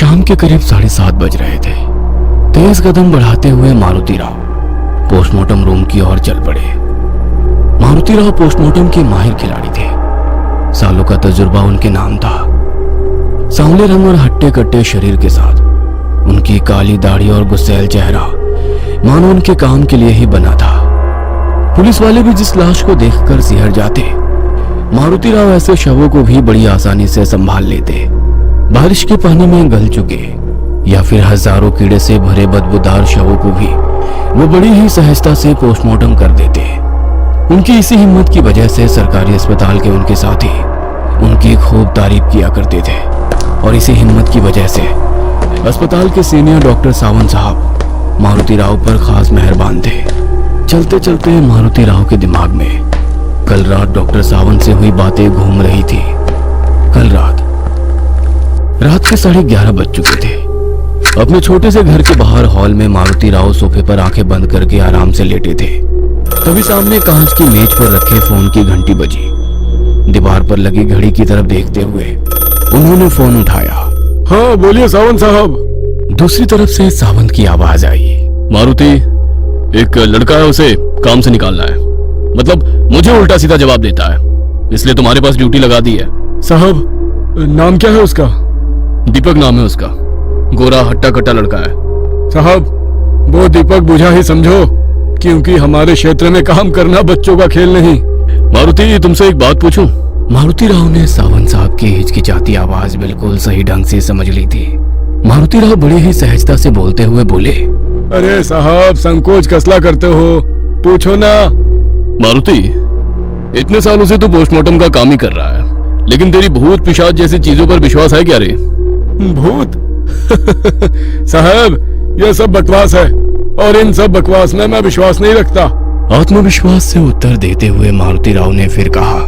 शाम के करीब 7:30 बज रहे थे। तेज कदम बढ़ाते हुए मारुति राव पोस्टमार्टम रूम की ओर चल पड़े। मारुति राव पोस्टमार्टम के माहिर खिलाड़ी थे। सालों का तजुर्बा उनके नाम था। सांवले रंग और हट्टे कट्टे शरीर के साथ उनकी काली दाढ़ी और गुस्सैल चेहरा मानो उनके काम के लिए ही बना था। पुलिस वाले भी जिस लाश को देखकर सिहर जाते, मारुति राव ऐसे शवों को भी बड़ी आसानी से संभाल लेते। बारिश के पानी में गल चुके या फिर हजारों कीड़े से भरे बदबूदार शवों को भी वो बड़ी ही सहजता से पोस्टमार्टम कर देते। उनकी इसी हिम्मत की वजह से सरकारी अस्पताल के उनके साथी उनकी खूब तारीफ किया करते थे और इसी हिम्मत की वजह से अस्पताल के सीनियर डॉक्टर सावंत साहब मारुति राव पर खास मेहरबान थे। चलते चलते मारुति राव के दिमाग में कल रात डॉक्टर सावंत से हुई बातें घूम रही थी। कल रात के 11:30 बज चुके थे। अपने छोटे से घर के बाहर हॉल में मारुति राव सोफे पर आंखें बंद करके आराम से लेटे थे। तभी सामने कांच की मेज पर रखे फोन की घंटी बजी। दीवार पर लगी घड़ी की तरफ देखते हुए उन्होंने फोन उठाया। हाँ बोलिए सावंत साहब। दूसरी तरफ से सावंत की आवाज आई। मारुति, एक लड़का है, उसे काम से निकालना है। मतलब मुझे उल्टा सीधा जवाब देता है, इसलिए तुम्हारे पास ड्यूटी लगा दी है। साहब नाम क्या है उसका? दीपक नाम है उसका। गोरा हट्टा कट्टा लड़का है। साहब वो दीपक बुझा ही समझो, क्योंकि हमारे क्षेत्र में काम करना बच्चों का खेल नहीं। मारुति, तुमसे एक बात पूछूं? मारुति राव ने सावंत साहब की हिचकिचाती आवाज बिल्कुल सही ढंग से समझ ली थी। मारुति राव बड़ी ही सहजता से बोलते हुए बोले, अरे साहब संकोच कसला करते हो, पूछो ना। मारुति, इतने सालों से तू पोस्टमार्टम का काम ही कर रहा है, लेकिन तेरी भूत पिशाच जैसी चीजों पर विश्वास है क्या रे? भूत? साहब ये सब बकवास है और इन सब बकवास में मैं विश्वास नहीं रखता। आत्मविश्वास से उत्तर देते हुए मारुति राव ने फिर कहा,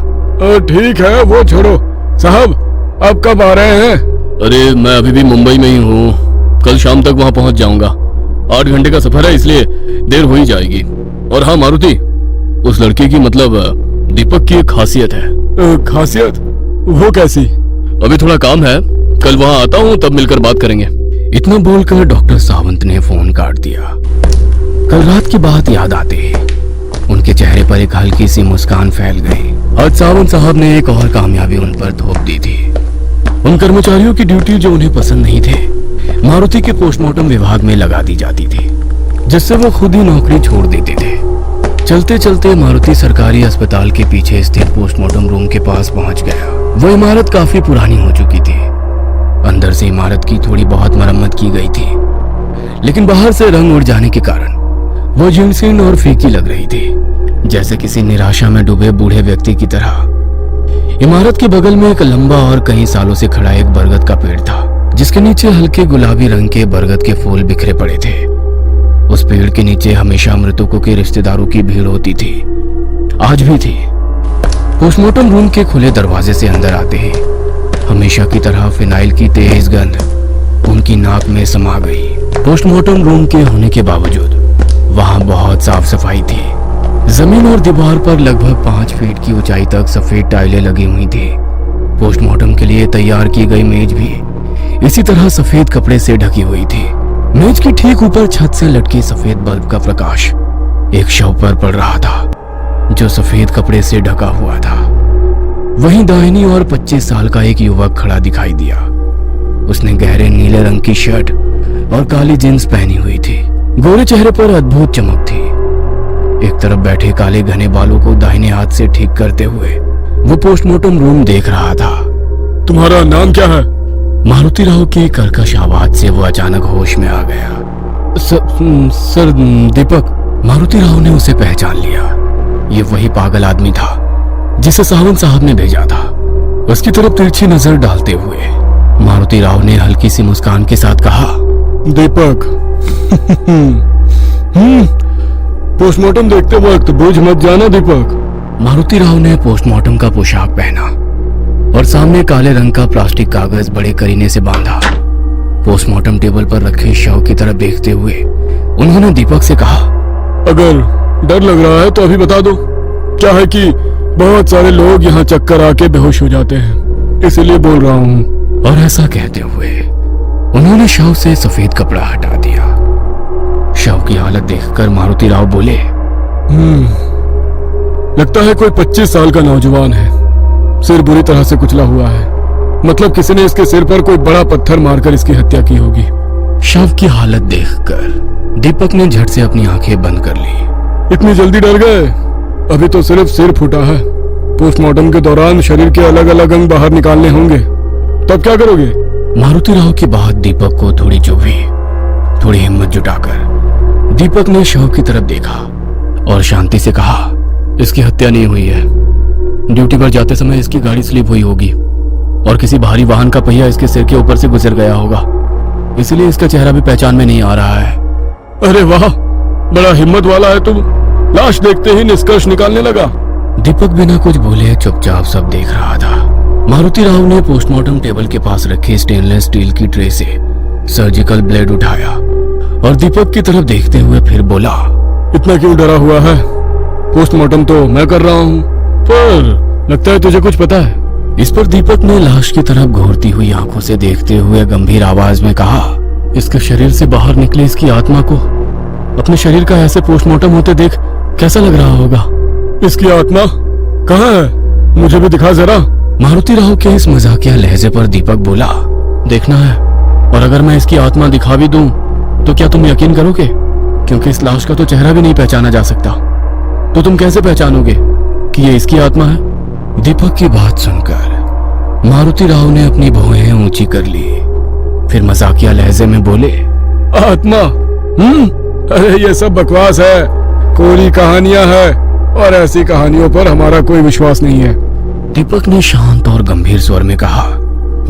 ठीक है वो छोड़ो। साहब अब कब आ रहे हैं? अरे मैं अभी भी मुंबई में ही हूँ, कल शाम तक वहाँ पहुँच जाऊंगा। 8 घंटे का सफर है, इसलिए देर हो ही जाएगी। और हाँ मारुति, उस लड़के की मतलब दीपक की एक खासियत है। खासियत? वो कैसी? अभी थोड़ा काम है, कल वहाँ आता हूँ, तब मिलकर बात करेंगे। इतना बोलकर डॉक्टर सावंत ने फोन काट दिया। कल रात की बात याद आते ही उनके चेहरे पर एक हल्की सी मुस्कान फैल गई। आज सावंत साहब ने एक और कामयाबी उन पर थोप दी थी। उन कर्मचारियों की ड्यूटी जो उन्हें पसंद नहीं थे, मारुति के पोस्टमार्टम विभाग में लगा दी जाती थी, जिससे वो खुद ही नौकरी छोड़ देते थे। चलते चलते मारुति सरकारी अस्पताल के पीछे स्थित पोस्टमार्टम रूम के पास पहुंच गया। वो इमारत काफी पुरानी हो चुकी थी। अंदर से इमारत की थोड़ी बहुत मरम्मत की गई थी, लेकिन बाहर से रंग उड़ जाने के कारण वो जीर्ण और फीकी लग रही थी, जैसे किसी निराशा में डूबे बूढ़े व्यक्ति की तरह। इमारत के बगल में एक लंबा और कई सालों से खड़ा एक बरगद का पेड़ था, जिसके नीचे हल्के गुलाबी रंग के बरगद के फूल बिखरे पड़े थे। उस पेड़ के नीचे हमेशा मृतकों के रिश्तेदारों की भीड़ होती थी, आज भी थी। पोस्टमार्टम रूम के खुले दरवाजे से अंदर आते ही हमेशा की तरह फिनाइल की तेज गंध उनकी नाक में समा गई। पोस्टमार्टम रूम के होने के बावजूद वहां बहुत साफ सफाई थी। जमीन और दीवार पर लगभग 5 फीट की ऊंचाई तक सफेद टाइलें लगी हुई थी। पोस्टमार्टम के लिए तैयार की गई मेज भी इसी तरह सफेद कपड़े से ढकी हुई थी। मेज के ठीक ऊपर छत से लटके सफेद बल्ब का प्रकाश एक शव पर पड़ रहा था, जो सफेद कपड़े से ढका हुआ था। वहीं दाहिनी और 25 साल का एक युवक खड़ा दिखाई दिया। उसने गहरे नीले रंग की शर्ट और काली जींस पहनी हुई थी। गोरे चेहरे पर अद्भुत चमक थी। एक तरफ बैठे काले घने बालों को दाहिने हाथ से ठीक करते हुए वो पोस्टमार्टम रूम देख रहा था। तुम्हारा नाम क्या है? मारुति राव की कर्कश आवाज से वो अचानक होश में आ गया। सर दीपक। मारुति राव ने उसे पहचान लिया। ये वही पागल आदमी था जिसे सावंत साहब ने भेजा था। उसकी तरफ तिरछी नजर डालते हुए मारुति राव ने हल्की सी मुस्कान के साथ कहा, दीपक पोस्टमार्टम देखते वक्त बुझ मत जाना दीपक। मारुति राव ने पोस्टमार्टम का पोशाक पहना और सामने काले रंग का प्लास्टिक कागज बड़े करीने से बांधा। पोस्टमार्टम टेबल पर रखे शव की तरफ देखते हुए उन्होंने दीपक से कहा, अगर डर लग रहा है तो अभी बता दो। क्या है कि बहुत सारे लोग यहाँ चक्कर आके बेहोश हो जाते हैं, इसीलिए बोल रहा हूँ। और ऐसा कहते हुए उन्होंने शव से सफेद कपड़ा हटा दिया। शव की हालत देखकर मारुति राव बोले, लगता है कोई 25 साल का नौजवान है। सिर बुरी तरह से कुचला हुआ है। मतलब किसी ने इसके सिर पर कोई बड़ा पत्थर मारकर इसकी हत्या की होगी। शव की हालत देखकर दीपक ने झट से अपनी आंखें बंद कर ली। इतनी जल्दी डर गए? अभी तो सिर्फ सिर फूटा है। पोस्टमार्टम के दौरान शरीर के अलग अलग अंग बाहर निकालने होंगे, तब क्या करोगे? मारुति राव की बात दीपक को थोड़ी चुभी। थोड़ी हिम्मत जुटाकर दीपक ने शव की तरफ देखा और शांति से कहा, इसकी हत्या नहीं हुई है। ड्यूटी पर जाते समय इसकी गाड़ी स्लिप हुई होगी और किसी भारी वाहन का पहिया इसके सिर के ऊपर से गुजर गया होगा, इसलिए इसका चेहरा भी पहचान में नहीं आ रहा है। अरे वाह, बड़ा हिम्मत वाला है तुम। लाश देखते ही निष्कर्ष निकालने लगा। दीपक बिना कुछ बोले चुपचाप सब देख रहा था। मारुति राव ने पोस्टमार्टम टेबल के पास रखी स्टेनलेस स्टील की ट्रे से सर्जिकल ब्लेड उठाया और दीपक की तरफ देखते हुए फिर बोला, इतना क्यों डरा हुआ है? पोस्टमार्टम तो मैं कर रहा हूँ, पर लगता है तुझे कुछ पता है। इस पर दीपक ने लाश की तरफ घूरती हुई आंखों से देखते हुए गंभीर आवाज में कहा, इसके शरीर से बाहर निकले इसकी आत्मा को अपने शरीर का ऐसे पोस्टमार्टम होते देख कैसा लग रहा होगा? इसकी आत्मा कहाँ है? मुझे भी दिखा जरा। मारुति राव के इस मजाकिया लहजे पर दीपक बोला, देखना है, और अगर मैं इसकी आत्मा दिखा भी दूं तो क्या तुम यकीन करोगे? क्योंकि इस लाश का तो चेहरा भी नहीं पहचाना जा सकता, तो तुम कैसे पहचानोगे कि ये इसकी आत्मा है? दीपक की बात सुनकर मारुति राव ने अपनी भौहें ऊंची कर ली, फिर मजाकिया लहजे में बोले, आत्मा? अरे ये सब बकवास है, कोरी कहानियां है, और ऐसी कहानियों पर हमारा कोई विश्वास नहीं है। दीपक ने शांत और गंभीर स्वर में कहा,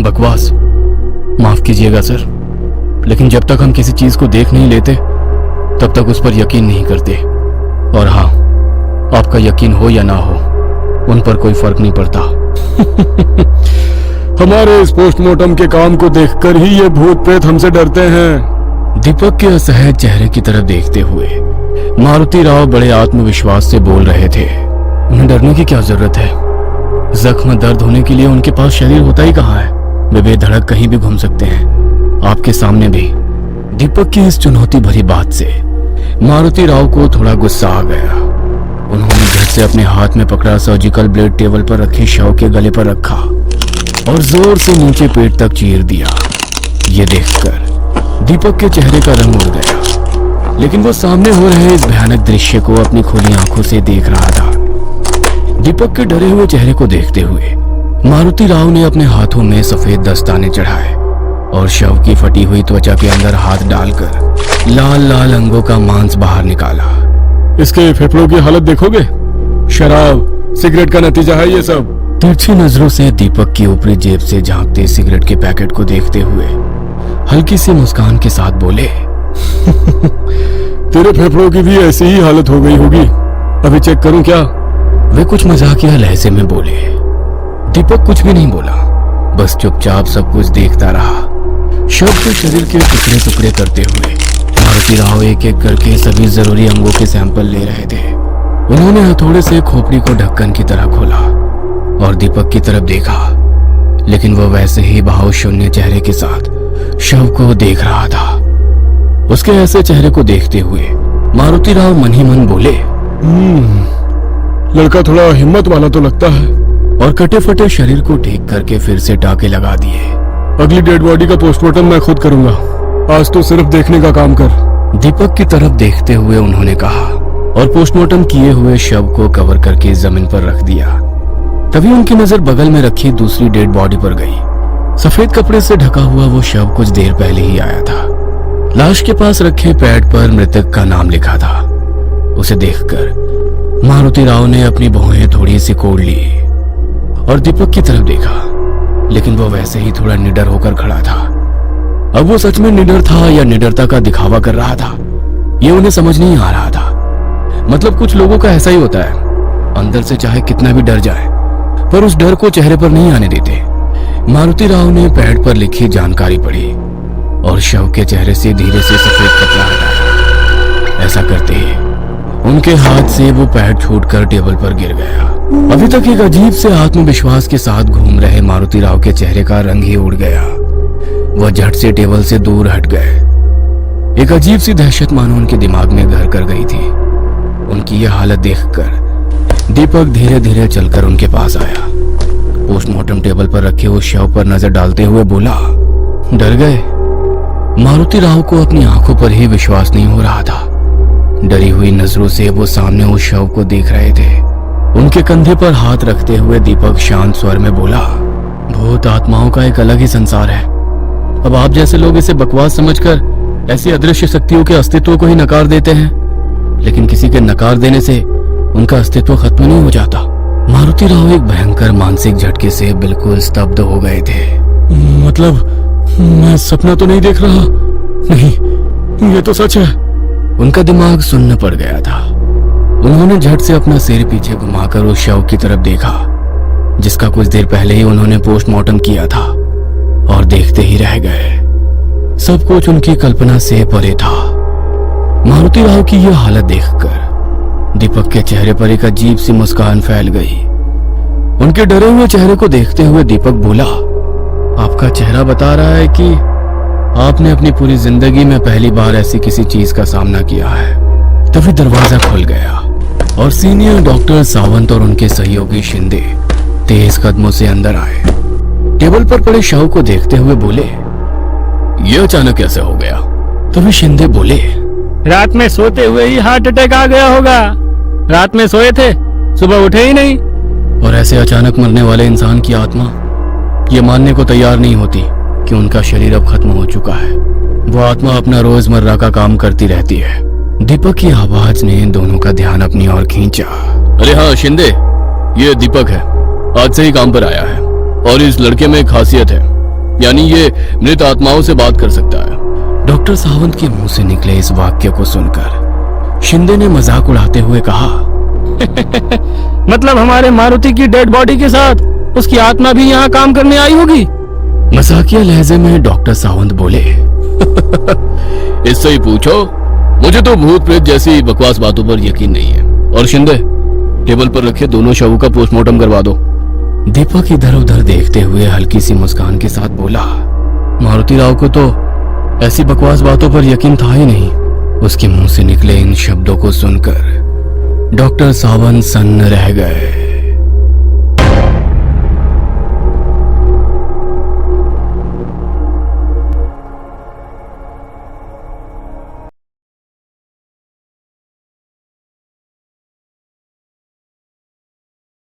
बकवास? माफ कीजिएगा सर, लेकिन जब तक हम किसी चीज को देख नहीं लेते तब तक उस पर यकीन नहीं करते। और हाँ, आपका यकीन हो या ना हो, उन पर कोई फर्क नहीं पड़ता। हमारे इस पोस्टमार्टम के काम को देखकर ही ये भूत प्रेत हमसे डरते हैं। दीपक के असहज चेहरे की तरफ देखते हुए मारुति राव बड़े आत्मविश्वास से बोल रहे थे, उन्हें डरने की क्या जरूरत है? जख्म दर्द होने के लिए उनके पास शरीर होता ही कहाँ है? वे बेधड़क कहीं भी घूम सकते हैं, आपके सामने भी। दीपक की इस चुनौती भरी बात से मारुति राव को थोड़ा गुस्सा आ गया। उन्होंने झट से अपने हाथ में पकड़ा सर्जिकल ब्लेड टेबल पर रखे शव के गले पर रखा और जोर से नीचे पेट तक चीर दिया। ये देखकर दीपक के चेहरे का रंग उड़ गया, लेकिन वो सामने हो रहे इस भयानक दृश्य को अपनी खुली आंखों से देख रहा था। दीपक के डरे हुए चेहरे को देखते हुए मारुति राव ने अपने हाथों में सफेद दस्ताने चढ़ाए और शव की फटी हुई त्वचा के अंदर हाथ डालकर लाल लाल अंगों का मांस बाहर निकाला। इसके फेफड़ों की हालत देखोगे? शराब सिगरेट का नतीजा है ये सब। तिरछी नजरों से दीपक की ऊपरी जेब से झांकते सिगरेट के पैकेट को देखते हुए हल्की सी मुस्कान के साथ बोले, तेरे फेफड़ों की भी ऐसी ही हालत हो गई होगी, अभी चेक करूं क्या? वे कुछ मजाकिया लहजे में बोले। दीपक कुछ भी नहीं बोला, बस चुपचाप सब कुछ देखता रहा। शव के शरीर के टुकड़े टुकड़े करते हुए मारुति राव एक एक करके सभी जरूरी अंगों के सैंपल ले रहे थे। उन्होंने हथौड़े से खोपड़ी को ढक्कन की तरह खोला और दीपक की तरफ देखा, लेकिन वह वैसे ही भाव शून्य चेहरे के साथ शव को देख रहा था। उसके ऐसे चेहरे को देखते हुए मारुति राव मन ही मन बोले, लड़का थोड़ा हिम्मत वाला तो लगता है। और कटे फटे शरीर को ठीक करके फिर से टाके लगा दिए। अगली डेड बॉडी का पोस्टमार्टम मैं खुद करूंगा, आज तो सिर्फ देखने का काम कर। दीपक की तरफ देखते हुए उन्होंने कहा और पोस्टमार्टम किए हुए शव को कवर करके जमीन पर रख दिया। तभी उनकी नजर बगल में रखी दूसरी डेड बॉडी पर गई। सफेद कपड़े से ढका हुआ वो शव कुछ देर पहले ही आया था। लाश के पास रखे पैड पर मृतक का नाम लिखा था। उसे देखकर मारुति राव ने अपनी भौहें थोड़ी सी कोड़ ली और दीपक की तरफ देखा, लेकिन वो वैसे ही थोड़ा निडर होकर खड़ा था। अब वो सच में निडर था या निडरता का दिखावा कर रहा था, ये उन्हें समझ नहीं आ रहा था। मतलब कुछ लोगों का ऐसा ही होता है, अंदर से चाहे कितना भी डर जाए पर उस डर को चेहरे पर नहीं आने देते। मारुति राव ने पैड पर लिखी जानकारी पढ़ी और शव के चेहरे से धीरे से सफेद कपड़ा हटाया। ऐसा करते ही उनके हाथ से वो पैड छूटकर टेबल पर गिर गया। अभी तक एक अजीब से आत्मविश्वास के साथ घूम रहे मारुति राव के चेहरे का रंग ही उड़ गया। वह झट से टेबल से दूर हट गए। एक अजीब सी दहशत मानो उनके दिमाग में घर कर गई थी। उनकी यह हालत देखकर दीपक धीरे धीरे चलकर उनके पास आया। पोस्टमार्टम टेबल पर रखे उस शव पर नजर डालते हुए बोला, डर गए? मारुति राव को अपनी आंखों पर ही विश्वास नहीं हो रहा था। डरी हुई नजरों से वो सामने उस शव को देख रहे थे। उनके कंधे पर हाथ रखते हुए दीपक शांत स्वर में बोला, भूत आत्माओं का एक अलग ही संसार है। अब आप जैसे लोग इसे बकवास समझकर ऐसी अदृश्य शक्तियों के अस्तित्व को ही नकार देते हैं, लेकिन किसी के नकार देने से उनका अस्तित्व खत्म नहीं हो जाता। मारुति राव एक भयंकर मानसिक झटके से बिल्कुल स्तब्ध हो गए थे। मतलब मैं सपना तो नहीं देख रहा? नहीं, ये तो सच है। उनका दिमाग सुन्न पड़ गया था। उन्होंने झट से अपना सिर पीछे घुमाकर उस शव की तरफ देखा, जिसका कुछ देर पहले ही उन्होंने पोस्टमार्टम किया था, और देखते ही रह गए। सब कुछ उनकी कल्पना से परे था। मारुति राव की यह हालत देखकर दीपक के चेहरे पर एक अजीब सी मुस्कान फैल गई। उनके डरे हुए चेहरे को देखते हुए दीपक बोला, आपका चेहरा बता रहा है कि आपने अपनी पूरी जिंदगी में पहली बार ऐसी किसी चीज का सामना किया है। तभी दरवाजा खुल गया और सीनियर डॉक्टर सावंत और उनके सहयोगी शिंदे तेज कदमों से अंदर आए। टेबल पर पड़े शव को देखते हुए बोले, यह अचानक कैसे हो गया? तभी शिंदे बोले, रात में सोते हुए ही हार्ट अटैक आ गया होगा। रात में सोए थे, सुबह उठे ही नहीं। और ऐसे अचानक मरने वाले इंसान की आत्मा ये मानने को तैयार नहीं होती कि उनका शरीर अब खत्म हो चुका है। वो आत्मा अपना रोजमर्रा का काम करती रहती है। दीपक की आवाज ने दोनों का ध्यान अपनी ओर खींचा। अरे हाँ शिंदे, ये दीपक है, आज से ही काम पर आया है। और इस लड़के में एक खासियत है, यानी ये मृत आत्माओं से बात कर सकता है। डॉक्टर सावंत के मुंह से निकले इस वाक्य को सुनकर शिंदे ने मजाक उड़ाते हुए कहा, मतलब हमारे मारुति की डेड बॉडी के साथ उसकी आत्मा भी यहाँ काम करने आई होगी? मजाकिया लहजे में डॉक्टर सावंत बोले, इससे ही पूछो, मुझे तो भूत प्रेत जैसी बकवास बातों पर यकीन नहीं है। और शिंदे, टेबल पर रखे दोनों शवों का पोस्टमार्टम करवा दो। दीपक इधर उधर देखते हुए हल्की सी मुस्कान के साथ बोला, मारुति राव को तो ऐसी बकवास बातों पर यकीन था ही नहीं। उसके मुंह से निकले इन शब्दों को सुनकर डॉक्टर सावंत सन्न रह गए।